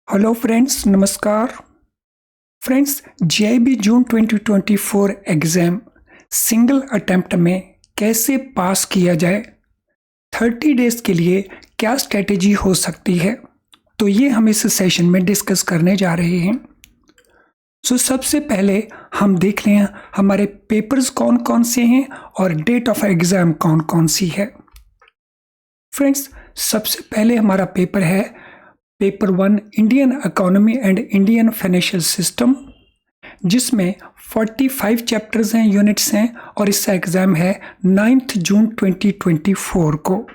Hello friends, नमस्कार। Friends, JIB जून 2024 exam single attempt में कैसे पास किया जाए, 30 डेज़ के लिए क्या स्ट्रेटेजी हो सकती है, तो ये हम इस सेशन में डिस्कस करने जा रहे हैं। सबसे पहले हम देख लें हमारे पेपर्स कौन कौन से हैं और डेट ऑफ एग्ज़ाम कौन कौन सी है। फ्रेंड्स, सबसे पहले हमारा पेपर है paper 1 Indian economy and Indian financial system, जिसमें 45 चैप्टर्स हैं, यूनिट्स हैं और इसका एग्ज़ाम है 9 जून 2024 को।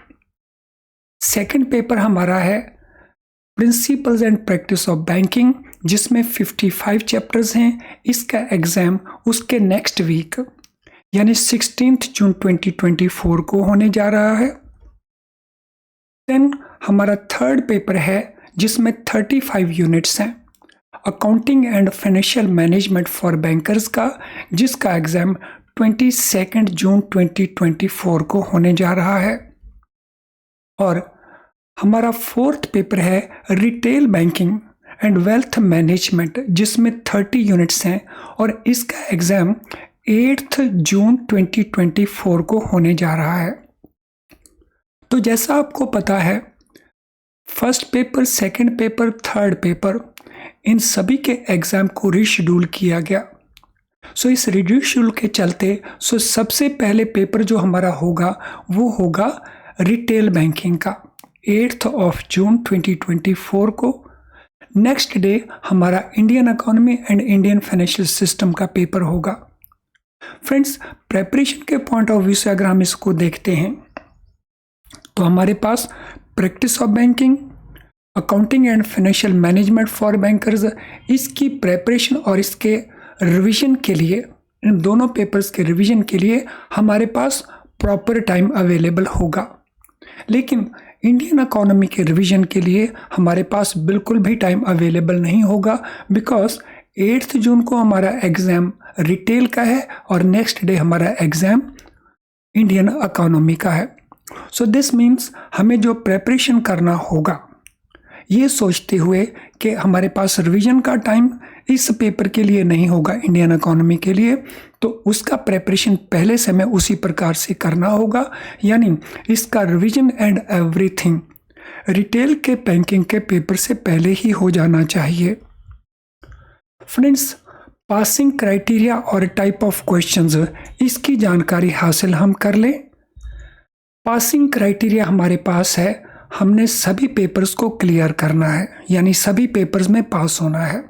सेकंड पेपर हमारा है principles and practice of banking, जिसमें 55 चैप्टर्स हैं। इसका एग्ज़ाम उसके नेक्स्ट वीक यानी 16 जून 2024 को होने जा रहा है। देन हमारा थर्ड पेपर है जिसमें 35 यूनिट्स हैं, accounting and financial management for bankers का, जिसका एग्ज़ाम 22 जून 2024 को होने जा रहा है। और हमारा फोर्थ पेपर है retail banking and wealth management, जिसमें 30 यूनिट्स हैं और इसका एग्ज़ाम 8 जून 2024 को होने जा रहा है। तो जैसा आपको पता है, first paper, second paper, third paper, इन सभी के एग्ज़ाम को रीशेड्यूल किया गया। इस रीशेड्यूल के चलते सबसे पहले पेपर जो हमारा होगा वो होगा रिटेल बैंकिंग का 8 जून 2024 को। नेक्स्ट डे हमारा Indian economy and Indian financial system का पेपर होगा। फ्रेंड्स, प्रेपरेशन के पॉइंट ऑफ व्यू से अगर हम इसको देखते हैं तो हमारे पास practice of banking, accounting and financial management for bankers, इसकी प्रेपरेशन और इसके रिवीजन के लिए, इन दोनों पेपर्स के रिवीजन के लिए हमारे पास प्रॉपर टाइम अवेलेबल होगा। लेकिन इंडियन इकोनॉमी के रिवीजन के लिए हमारे पास बिल्कुल भी टाइम अवेलेबल नहीं होगा, बिकॉज 8 जून को हमारा एग्ज़ाम रिटेल का है और नेक्स्ट डे हमारा एग्ज़ाम इंडियन इकोनॉमी का है। दिस मीन्स हमें जो प्रेपरेशन करना होगा, ये सोचते हुए कि हमारे पास रिवीजन का टाइम इस पेपर के लिए नहीं होगा इंडियन इकोनॉमी के लिए, तो उसका प्रेपरेशन पहले से हमें उसी प्रकार से करना होगा, यानी इसका रिवीजन एंड एवरीथिंग रिटेल के बैंकिंग के पेपर से पहले ही हो जाना चाहिए। फ्रेंड्स, पासिंग क्राइटेरिया और टाइप ऑफ क्वेश्चंस, इसकी जानकारी हासिल हम कर लें। पासिंग क्राइटेरिया हमारे पास है, हमने सभी पेपर्स को क्लियर करना है, यानी सभी पेपर्स में पास होना है।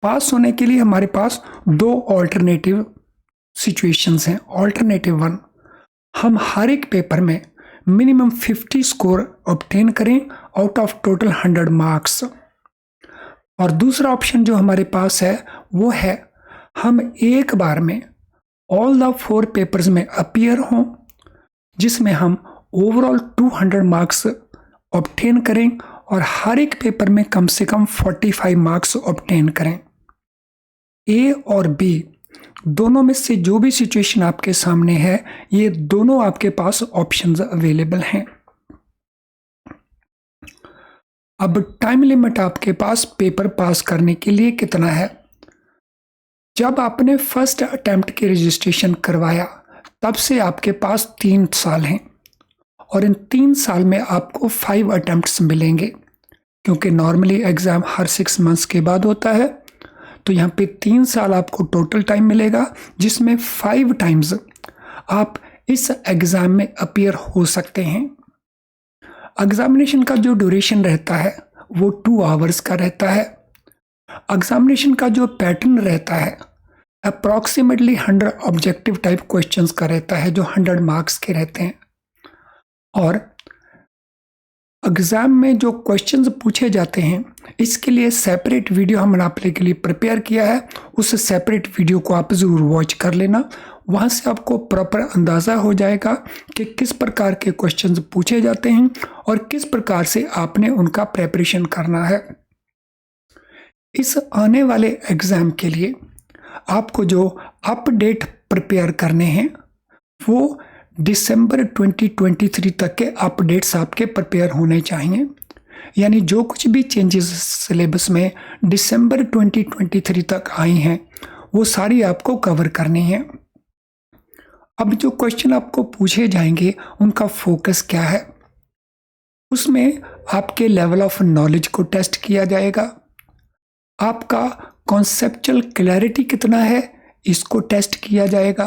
पास होने के लिए हमारे पास दो ऑल्टरनेटिव सिचुएशंस हैं। ऑल्टरनेटिव 1, हम हर एक पेपर में मिनिमम 50 स्कोर ऑब्टेन करें आउट ऑफ टोटल 100 मार्क्स। और दूसरा ऑप्शन जो हमारे पास है वो है, हम एक बार में ऑल द 4 पेपर्स में अपीयर हों, जिसमें हम ओवरऑल 200 मार्क्स ऑब्टेन करें और हर एक पेपर में कम से कम 45 मार्क्स ऑब्टेन करें। ए और बी दोनों में से जो भी सिचुएशन आपके सामने है, ये दोनों आपके पास ऑप्शंस अवेलेबल हैं। अब टाइम लिमिट आपके पास पेपर पास करने के लिए कितना है? जब आपने फर्स्ट अटेम्प्ट के रजिस्ट्रेशन करवाया तब से आपके पास 3 साल हैं और इन 3 साल में आपको 5 अटेम्प्ट्स मिलेंगे, क्योंकि नॉर्मली एग्ज़ाम हर 6 मंथ्स के बाद होता है। तो यहाँ पे 3 साल आपको टोटल टाइम मिलेगा, जिसमें 5 टाइम्स आप इस एग्ज़ाम में अपीयर हो सकते हैं। एग्जामिनेशन का जो ड्यूरेशन रहता है वो 2 आवर्स का रहता है। एग्जामिनेशन का जो पैटर्न रहता है अप्रॉक्सीमेटली 100 ऑब्जेक्टिव टाइप क्वेश्चंस का रहता है, जो 100 मार्क्स के रहते हैं। और एग्ज़ाम में जो क्वेश्चंस पूछे जाते हैं, इसके लिए सेपरेट वीडियो हमने आपके लिए प्रिपेयर किया है। उस सेपरेट वीडियो को आप ज़रूर वॉच कर लेना, वहाँ से आपको प्रॉपर अंदाज़ा हो जाएगा कि किस प्रकार के क्वेश्चंस पूछे जाते हैं और किस प्रकार से आपने उनका प्रेपरेशन करना है। इस आने वाले एग्ज़ाम के लिए आपको जो अपडेट प्रिपेयर करने हैं वो दिसंबर 2023 तक के अपडेट्स आपके प्रिपेयर होने चाहिए। यानी जो कुछ भी चेंजेस सिलेबस में दिसंबर 2023 तक आई हैं वो सारी आपको कवर करनी है। अब जो क्वेश्चन आपको पूछे जाएंगे उनका फोकस क्या है, उसमें आपके लेवल ऑफ नॉलेज को टेस्ट किया जाएगा, आपका कॉन्सेप्चुअल क्लैरिटी कितना है इसको टेस्ट किया जाएगा,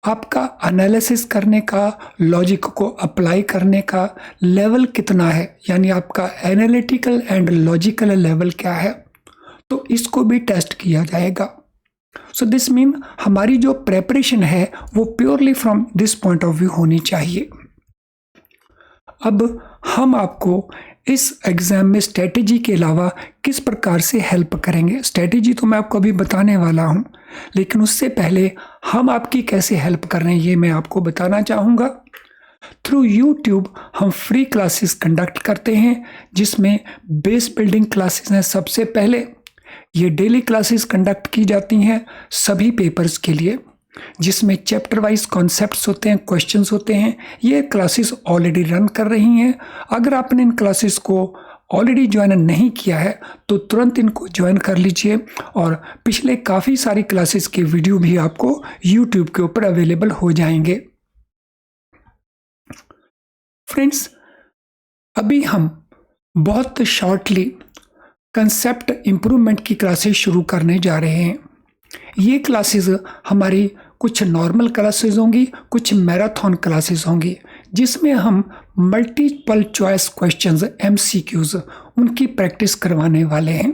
आपका एनालिसिस करने का, लॉजिक को अप्लाई करने का लेवल कितना है, यानी आपका एनालिटिकल एंड लॉजिकल लेवल क्या है, तो इसको भी टेस्ट किया जाएगा। सो दिस मीन हमारी जो प्रेपरेशन है वो purely from this point of view होनी चाहिए। अब हम आपको इस एग्ज़ाम में स्ट्रेटेजी के अलावा किस प्रकार से हेल्प करेंगे, स्ट्रेटेजी तो मैं आपको अभी बताने वाला हूँ, लेकिन उससे पहले हम आपकी कैसे हेल्प कर रहे हैं ये मैं आपको बताना चाहूँगा। थ्रू यूट्यूब हम फ्री क्लासेस कंडक्ट करते हैं जिसमें बेस बिल्डिंग क्लासेस हैं। सबसे पहले ये डेली क्लासेस कंडक्ट की जाती हैं सभी पेपर्स के लिए, जिसमें चैप्टर वाइज कॉन्सेप्ट्स होते हैं, क्वेश्चंस होते हैं। ये क्लासेस ऑलरेडी रन कर रही हैं। अगर आपने इन क्लासेस को ऑलरेडी ज्वाइन नहीं किया है तो तुरंत इनको ज्वाइन कर लीजिए, और पिछले काफ़ी सारी क्लासेस के वीडियो भी आपको यूट्यूब के ऊपर अवेलेबल हो जाएंगे। फ्रेंड्स, अभी हम बहुत शॉर्टली कंसेप्ट इम्प्रूवमेंट की क्लासेस शुरू करने जा रहे हैं। ये क्लासेस हमारी कुछ नॉर्मल क्लासेस होंगी, कुछ मैराथन क्लासेस होंगी, जिसमें हम मल्टीपल चॉइस क्वेश्चंस MCQs उनकी प्रैक्टिस करवाने वाले हैं।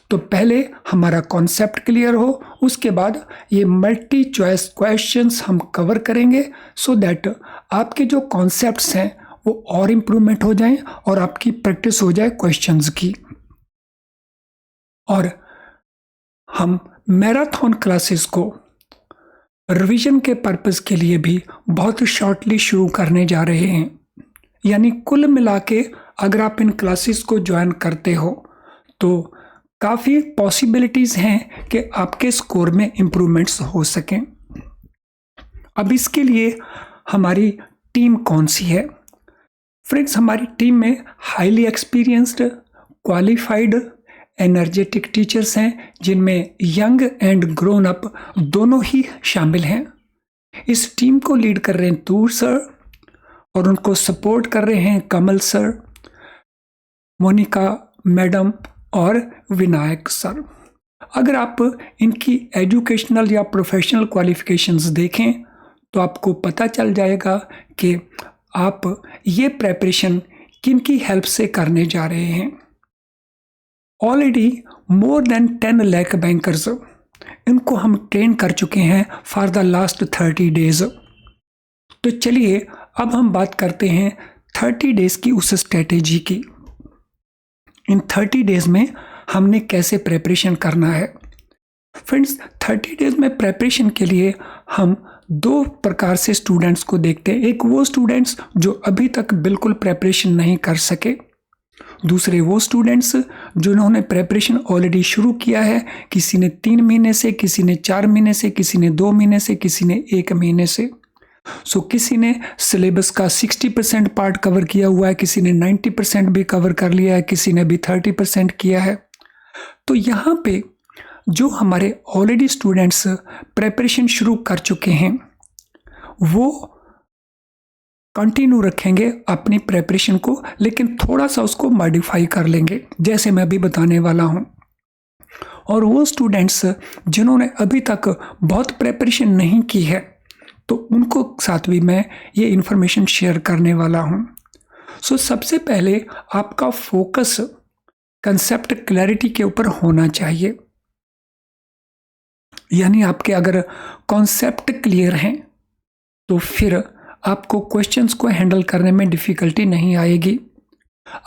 तो पहले हमारा कॉन्सेप्ट क्लियर हो, उसके बाद ये मल्टी चॉइस क्वेश्चंस हम कवर करेंगे, सो दैट आपके जो कॉन्सेप्ट्स हैं वो और इम्प्रूवमेंट हो जाएं और आपकी प्रैक्टिस हो जाए क्वेश्चंस की। और हम मैराथन क्लासेस को रिवीजन के पर्पस के लिए भी बहुत शॉर्टली शुरू करने जा रहे हैं। यानी कुल मिला के अगर आप इन क्लासेस को ज्वाइन करते हो तो काफ़ी पॉसिबिलिटीज़ हैं कि आपके स्कोर में इम्प्रूवमेंट्स हो सकें। अब इसके लिए हमारी टीम कौन सी है? फ्रेंड्स, हमारी टीम में highly experienced, qualified, energetic teachers हैं, जिनमें यंग एंड ग्रोन अप दोनों ही शामिल हैं। इस टीम को लीड कर रहे हैं तूर सर, और उनको सपोर्ट कर रहे हैं कमल सर, मोनिका मैडम और विनायक सर। अगर आप इनकी एजुकेशनल या प्रोफेशनल क्वालिफिकेशंस देखें तो आपको पता चल जाएगा कि आप ये प्रेपरेशन किन की हेल्प से करने जा रहे हैं। Already more than 10 lakh bankers, इनको हम ट्रेन कर चुके हैं फॉर द लास्ट 30 डेज। तो चलिए अब हम बात करते हैं 30 डेज की उस स्ट्रेटेजी की। इन 30 डेज में हमने कैसे प्रेपरेशन करना है? फ्रेंड्स, 30 डेज में प्रेपरेशन के लिए हम दो प्रकार से स्टूडेंट्स को देखते हैं। एक वो स्टूडेंट्स जो अभी तक बिल्कुल प्रेपरेशन नहीं कर सके, दूसरे वो स्टूडेंट्स जिन्होंने प्रेपरेशन ऑलरेडी शुरू किया है, किसी ने 3 महीने से, किसी ने 4 महीने से, किसी ने 2 महीने से, किसी ने 1 महीने से। सो किसी ने सिलेबस का 60% पार्ट कवर किया हुआ है, किसी ने 90% भी कवर कर लिया है, किसी ने भी 30% किया है। तो यहाँ पे जो हमारे ऑलरेडी स्टूडेंट्स प्रेपरेशन शुरू कर चुके हैं वो कंटिन्यू रखेंगे अपनी प्रेपरेशन को, लेकिन थोड़ा सा उसको मॉडिफाई कर लेंगे, जैसे मैं अभी बताने वाला हूँ। और वो स्टूडेंट्स जिन्होंने अभी तक बहुत प्रेपरेशन नहीं की है तो उनको साथ भी मैं ये इन्फॉर्मेशन शेयर करने वाला हूँ। सो सबसे पहले आपका फोकस कंसेप्ट क्लैरिटी के ऊपर होना चाहिए। यानी आपके अगर कॉन्सेप्ट क्लियर हैं तो फिर आपको क्वेश्चंस को हैंडल करने में डिफ़िकल्टी नहीं आएगी।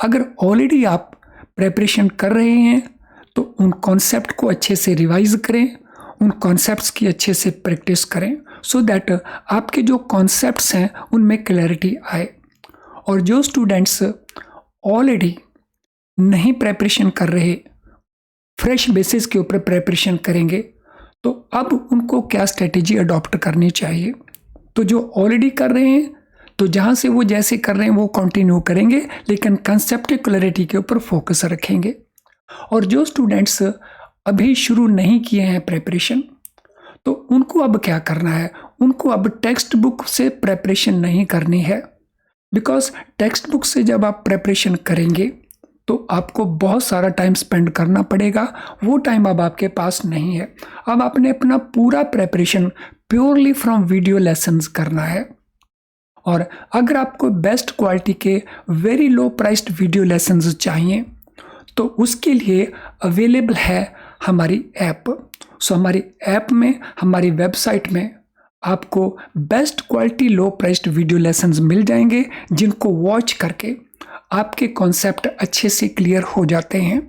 अगर ऑलरेडी आप प्रेपरेशन कर रहे हैं तो उन कॉन्सेप्ट को अच्छे से रिवाइज करें, उन कॉन्सेप्ट्स की अच्छे से प्रैक्टिस करें, सो दैट आपके जो कॉन्सेप्ट्स हैं उनमें क्लैरिटी आए। और जो स्टूडेंट्स ऑलरेडी नहीं प्रेपरेशन कर रहे, फ्रेश बेसिस के ऊपर प्रेपरेशन करेंगे, तो अब उनको क्या स्ट्रेटेजी अडॉप्ट करनी चाहिए। तो जो ऑलरेडी कर रहे हैं तो जहाँ से वो जैसे कर रहे हैं वो कंटिन्यू करेंगे, लेकिन कंसेप्ट क्लैरिटी के ऊपर फोकस रखेंगे। और जो स्टूडेंट्स अभी शुरू नहीं किए हैं प्रिपरेशन, तो उनको अब क्या करना है, उनको अब टेक्स्ट बुक से प्रिपरेशन नहीं करनी है। बिकॉज टेक्स्ट बुक से जब आप प्रिपरेशन करेंगे तो आपको बहुत सारा टाइम स्पेंड करना पड़ेगा, वो टाइम अब आपके पास नहीं है। अब आपने अपना पूरा preparation purely from video lessons करना है। और अगर आपको बेस्ट क्वालिटी के very low priced video lessons चाहिए तो उसके लिए अवेलेबल है हमारी ऐप। सो हमारी ऐप में, हमारी वेबसाइट में आपको best quality low priced video lessons मिल जाएंगे, जिनको वॉच करके आपके कॉन्सेप्ट अच्छे से क्लियर हो जाते हैं।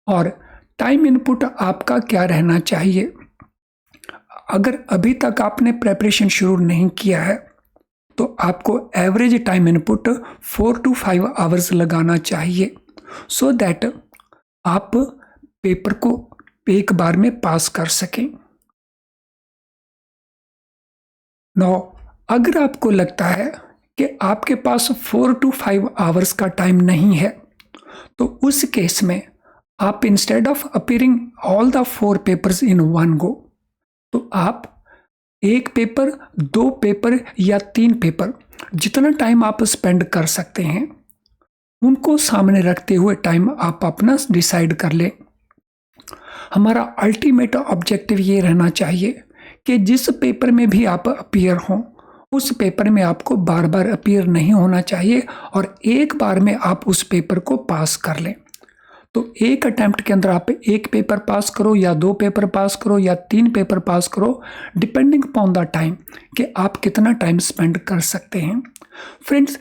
और टाइम इनपुट आपका क्या रहना चाहिए, अगर अभी तक आपने प्रिपरेशन शुरू नहीं किया है तो आपको average time input 4 to 5 hours लगाना चाहिए, सो दैट आप पेपर को एक बार में पास कर सकें। नौ, अगर आपको लगता है कि आपके पास 4 to 5 आवर्स का टाइम नहीं है, तो उस केस में आप instead of appearing all the 4 papers in one go, तो आप एक पेपर, 2 पेपर या 3 पेपर, जितना टाइम आप स्पेंड कर सकते हैं उनको सामने रखते हुए टाइम आप अपना डिसाइड कर लें। हमारा अल्टीमेट ऑब्जेक्टिव ये रहना चाहिए कि जिस पेपर में भी आप अपीयर हों, उस पेपर में आपको बार बार अपीयर नहीं होना चाहिए और एक बार में आप उस पेपर को पास कर लें। तो एक अटेम्प्ट के अंदर आप एक पेपर पास करो या 2 पेपर पास करो या 3 पेपर पास करो, डिपेंडिंग अपॉन द टाइम कि आप कितना टाइम स्पेंड कर सकते हैं। फ्रेंड्स,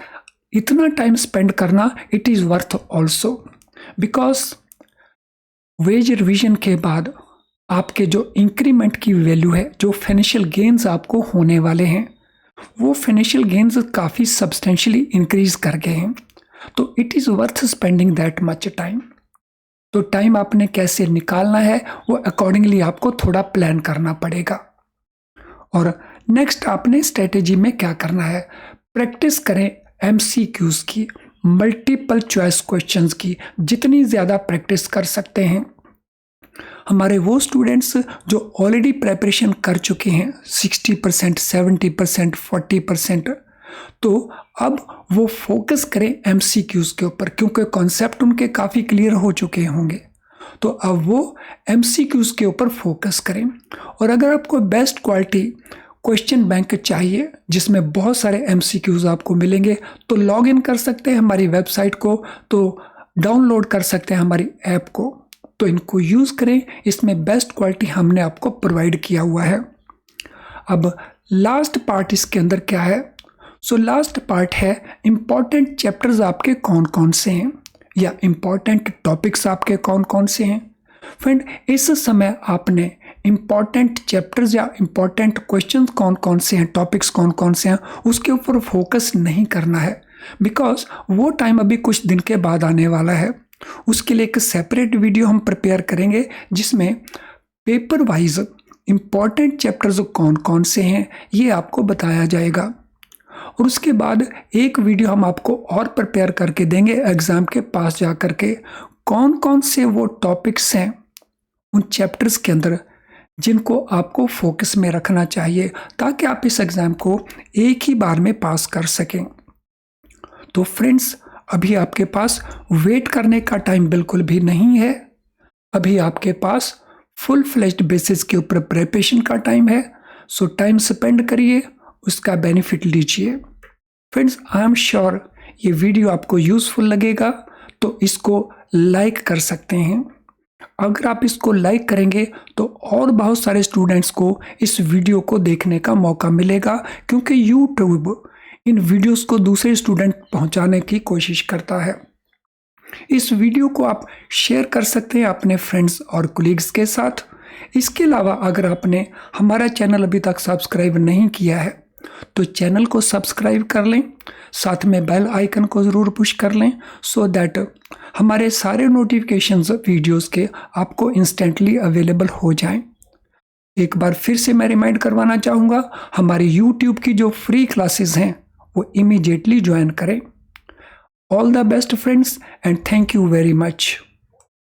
इतना टाइम स्पेंड करना it is worth also, because वेज रिविजन के बाद आपके जो इंक्रीमेंट की वैल्यू है, जो फाइनेंशियल गेन्स आपको होने वाले हैं, वो फाइनेंशियल गेन्स काफ़ी सब्सटेंशियली इंक्रीज कर गए हैं। तो it is worth spending that much time. तो टाइम आपने कैसे निकालना है वो अकॉर्डिंगली आपको थोड़ा प्लान करना पड़ेगा। और नेक्स्ट आपने स्ट्रेटेजी में क्या करना है, प्रैक्टिस करें MCQs की, मल्टीपल चॉइस क्वेश्चंस की, जितनी ज़्यादा प्रैक्टिस कर सकते हैं। हमारे वो स्टूडेंट्स जो ऑलरेडी प्रिपरेशन कर चुके हैं 60%, 70%, 40%, तो अब वो फोकस करें MCQs के ऊपर, क्योंकि कॉन्सेप्ट उनके काफ़ी क्लियर हो चुके होंगे। तो अब वो MCQs के ऊपर फोकस करें। और अगर आपको बेस्ट क्वालिटी क्वेश्चन बैंक चाहिए जिसमें बहुत सारे MCQs आपको मिलेंगे, तो लॉग इन कर सकते हैं हमारी वेबसाइट को, तो डाउनलोड कर सकते हैं हमारी ऐप को, तो इनको यूज़ करें। इसमें बेस्ट क्वालिटी हमने आपको प्रोवाइड किया हुआ है। अब लास्ट पार्ट इसके अंदर क्या है, सो लास्ट पार्ट है इम्पॉर्टेंट चैप्टर्स आपके कौन कौन से हैं या इम्पॉर्टेंट टॉपिक्स आपके कौन कौन से हैं। फ्रेंड, इस समय आपने इम्पॉर्टेंट चैप्टर्स या इम्पॉर्टेंट क्वेश्चंस कौन कौन से हैं, टॉपिक्स कौन कौन से हैं, उसके ऊपर फोकस नहीं करना है, बिकॉज वो टाइम अभी कुछ दिन के बाद आने वाला है। उसके लिए एक सेपरेट वीडियो हम प्रिपेयर करेंगे जिसमें पेपर वाइज इम्पॉर्टेंट चैप्टर्स कौन कौन से हैं ये आपको बताया जाएगा। और उसके बाद एक वीडियो हम आपको और प्रिपेयर करके देंगे एग्ज़ाम के पास जा कर के, कौन कौन से वो टॉपिक्स हैं उन चैप्टर्स के अंदर जिनको आपको फोकस में रखना चाहिए, ताकि आप इस एग्ज़ाम को एक ही बार में पास कर सकें। तो फ्रेंड्स, अभी आपके पास वेट करने का टाइम बिल्कुल भी नहीं है। अभी आपके पास फुल फ्लेज्ड बेसिस के ऊपर प्रिपरेशन का टाइम है। सो टाइम स्पेंड करिए, उसका बेनिफिट लीजिए। फ्रेंड्स, आई एम श्योर ये वीडियो आपको यूज़फुल लगेगा, तो इसको लाइक कर सकते हैं। अगर आप इसको लाइक करेंगे तो और बहुत सारे स्टूडेंट्स को इस वीडियो को देखने का मौका मिलेगा, क्योंकि यूट्यूब इन वीडियोस को दूसरे स्टूडेंट पहुंचाने की कोशिश करता है। इस वीडियो को आप शेयर कर सकते हैं अपने फ्रेंड्स और कोलीग्स के साथ। इसके अलावा अगर आपने हमारा चैनल अभी तक सब्सक्राइब नहीं किया है तो चैनल को सब्सक्राइब कर लें, साथ में बेल आइकन को ज़रूर पुश कर लें, सो दैट हमारे सारे नोटिफिकेशंस वीडियोस के आपको इंस्टेंटली अवेलेबल हो जाएं। एक बार फिर से मैं रिमाइंड करवाना चाहूँगा, हमारी यूट्यूब की जो फ्री क्लासेस हैं वो इमीडिएटली ज्वाइन करें। All the best friends and thank you very much.